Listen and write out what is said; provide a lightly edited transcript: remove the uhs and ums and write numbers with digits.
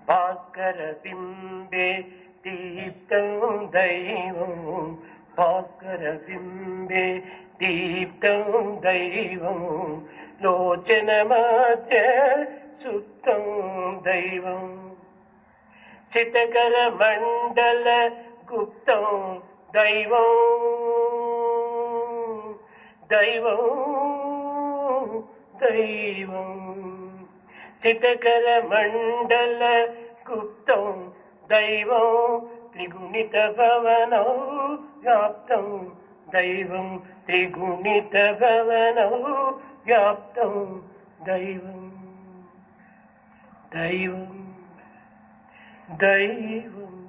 भास्करबिम्बे दीप्तं दैवं भास्करबिम्बे दीप्तं दैवं लोचनमध्ये सुप्तं दैवं चितकरमण्डल गुप्तं दैवं दैवं दैवं चितकरमण्डल गुप्तं दैवं त्रिगुणितभवनौ व्याप्तं दैवं त्रिगुणितभवनौ व्याप्तं दैवं दैवं दैवं